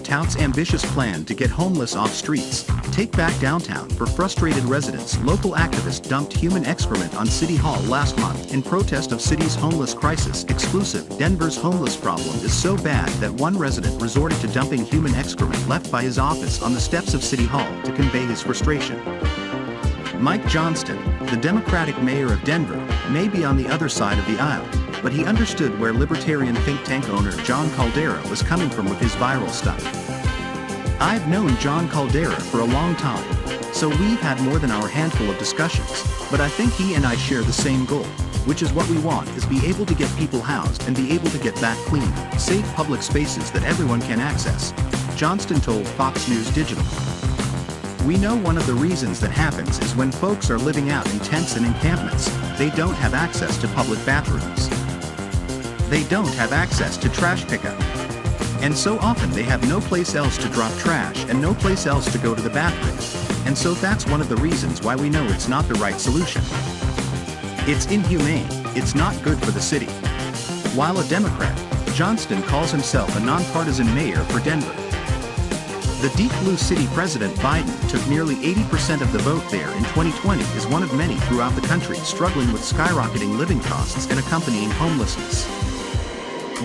Touts' ambitious plan to get homeless off streets, take back downtown for frustrated residents. Local activists dumped human excrement on City Hall last month in protest of city's homeless crisis. Exclusive: Denver's homeless problem is so bad that one resident resorted to dumping human excrement left by his office on the steps of City Hall to convey his frustration. Mike Johnston, the Democratic mayor of Denver, may be on the other side of the aisle, but he understood where libertarian think tank owner Jon Caldara was coming from with his viral stunt. I've known Jon Caldara for a long time, so we've had more than our handful of discussions, but I think he and I share the same goal, which is what we want is be able to get people housed and be able to get back clean, safe public spaces that everyone can access, Johnston told Fox News Digital. We know one of the reasons that happens is when folks are living out in tents and encampments, they don't have access to public bathrooms. They don't have access to trash pickup. And so often they have no place else to drop trash and no place else to go to the bathroom. And so that's one of the reasons why we know it's not the right solution. It's inhumane, it's not good for the city. While a Democrat, Johnston calls himself a nonpartisan mayor for Denver. The Deep Blue City President Biden took nearly 80% of the vote there in 2020 is one of many throughout the country struggling with skyrocketing living costs and accompanying homelessness.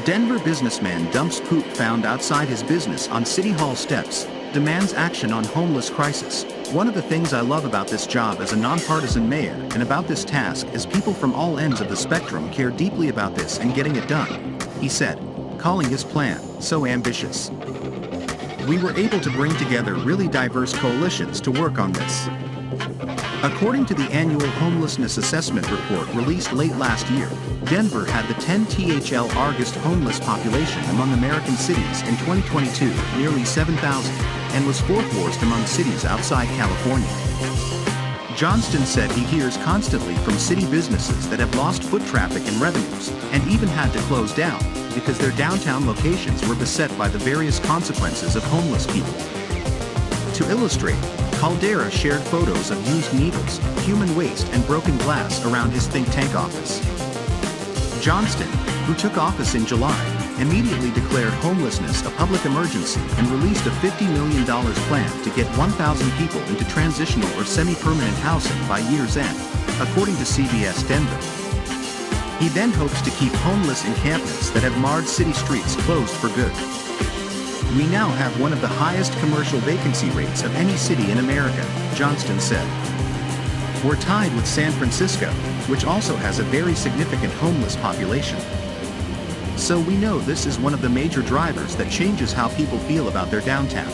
Denver businessman dumps poop found outside his business on City Hall steps, demands action on homeless crisis. One of the things I love about this job as a nonpartisan mayor and about this task is people from all ends of the spectrum care deeply about this and getting it done, he said, calling his plan so ambitious. We were able to bring together really diverse coalitions to work on this. According to the annual homelessness assessment report released late last year, Denver had the 10th largest homeless population among American cities in 2022, nearly 7,000, and was fourth worst among cities outside California. Johnston said he hears constantly from city businesses that have lost foot traffic and revenues, and even had to close down, because their downtown locations were beset by the various consequences of homeless people. To illustrate, Caldara shared photos of used needles, human waste and broken glass around his think tank office. Johnston, who took office in July, immediately declared homelessness a public emergency and released a $50 million plan to get 1,000 people into transitional or semi-permanent housing by year's end, according to CBS Denver. He then hopes to keep homeless encampments that have marred city streets closed for good. We now have one of the highest commercial vacancy rates of any city in America, Johnston said. We're tied with San Francisco, which also has a very significant homeless population. So we know this is one of the major drivers that changes how people feel about their downtown.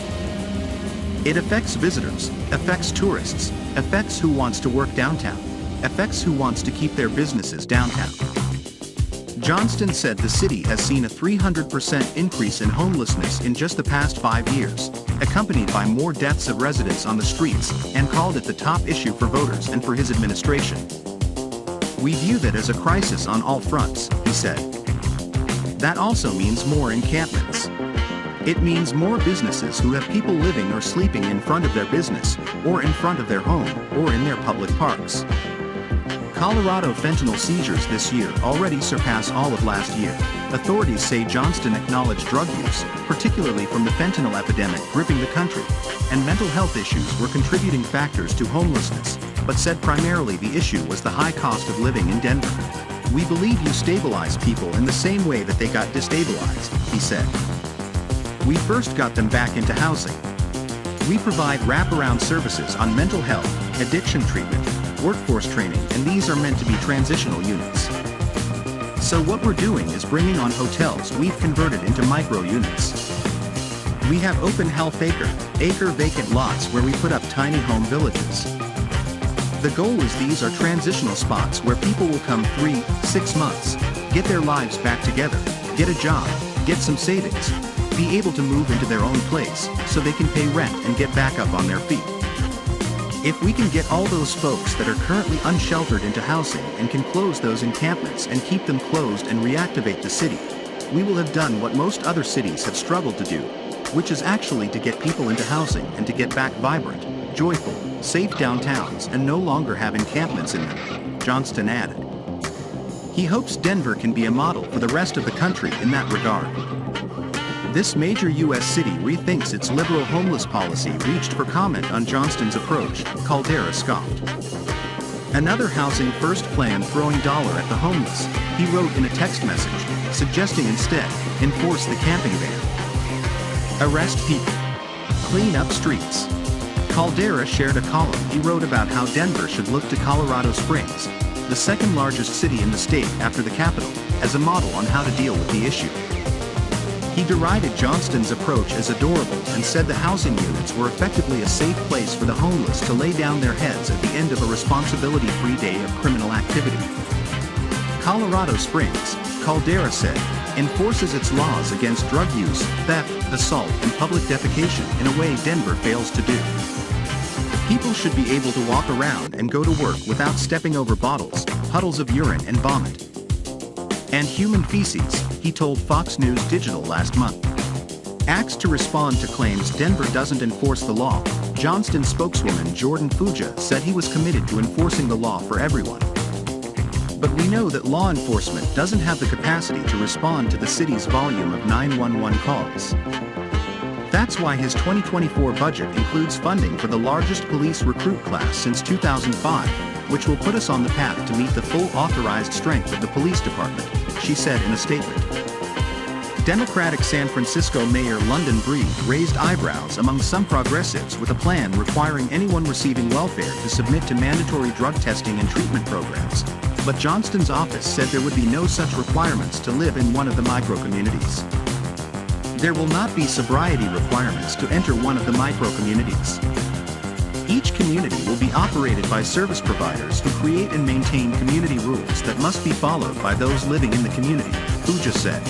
It affects visitors, affects tourists, affects who wants to work downtown, affects who wants to keep their businesses downtown. Johnston said the city has seen a 300% increase in homelessness in just the past 5 years, accompanied by more deaths of residents on the streets, and called it the top issue for voters and for his administration. We view that as a crisis on all fronts, he said. That also means more encampments. It means more businesses who have people living or sleeping in front of their business, or in front of their home, or in their public parks. Colorado fentanyl seizures this year already surpass all of last year. Authorities say Johnston acknowledged drug use, particularly from the fentanyl epidemic gripping the country, and mental health issues were contributing factors to homelessness, but said primarily the issue was the high cost of living in Denver. We believe you stabilize people in the same way that they got destabilized, he said. We first got them back into housing. We provide wraparound services on mental health, addiction treatment, workforce training, and these are meant to be transitional units. So what we're doing is bringing on hotels we've converted into micro units. We have open health acre vacant lots where we put up tiny home villages. The goal is these are transitional spots where people will come 3-6 months, get their lives back together, get a job, get some savings, be able to move into their own place so they can pay rent and get back up on their feet. If we can get all those folks that are currently unsheltered into housing and can close those encampments and keep them closed and reactivate the city, we will have done what most other cities have struggled to do, which is actually to get people into housing and to get back vibrant, joyful, safe downtowns and no longer have encampments in them, Johnston added. He hopes Denver can be a model for the rest of the country in that regard. This major U.S. city rethinks its liberal homeless policy reached for comment on Johnston's approach, Caldara scoffed. Another housing first plan throwing dollar at the homeless, he wrote in a text message, suggesting instead, enforce the camping ban. Arrest people. Clean up streets. Caldara shared a column he wrote about how Denver should look to Colorado Springs, the second largest city in the state after the capital, as a model on how to deal with the issue. He derided Johnston's approach as adorable and said the housing units were effectively a safe place for the homeless to lay down their heads at the end of a responsibility-free day of criminal activity. Colorado Springs, Caldara said, enforces its laws against drug use, theft, assault, and public defecation in a way Denver fails to do. People should be able to walk around and go to work without stepping over bottles, puddles of urine and vomit. And human feces, he told Fox News Digital last month. Asked to respond to claims Denver doesn't enforce the law, Johnston spokeswoman Jordan Fuja said he was committed to enforcing the law for everyone. But we know that law enforcement doesn't have the capacity to respond to the city's volume of 911 calls. That's why his 2024 budget includes funding for the largest police recruit class since 2005, which will put us on the path to meet the full authorized strength of the police department, she said in a statement. Democratic San Francisco Mayor London Breed raised eyebrows among some progressives with a plan requiring anyone receiving welfare to submit to mandatory drug testing and treatment programs. But Johnston's office said there would be no such requirements to live in one of the micro-communities. There will not be sobriety requirements to enter one of the micro-communities. Each community will be operated by service providers who create and maintain community rules that must be followed by those living in the community, Fuja said.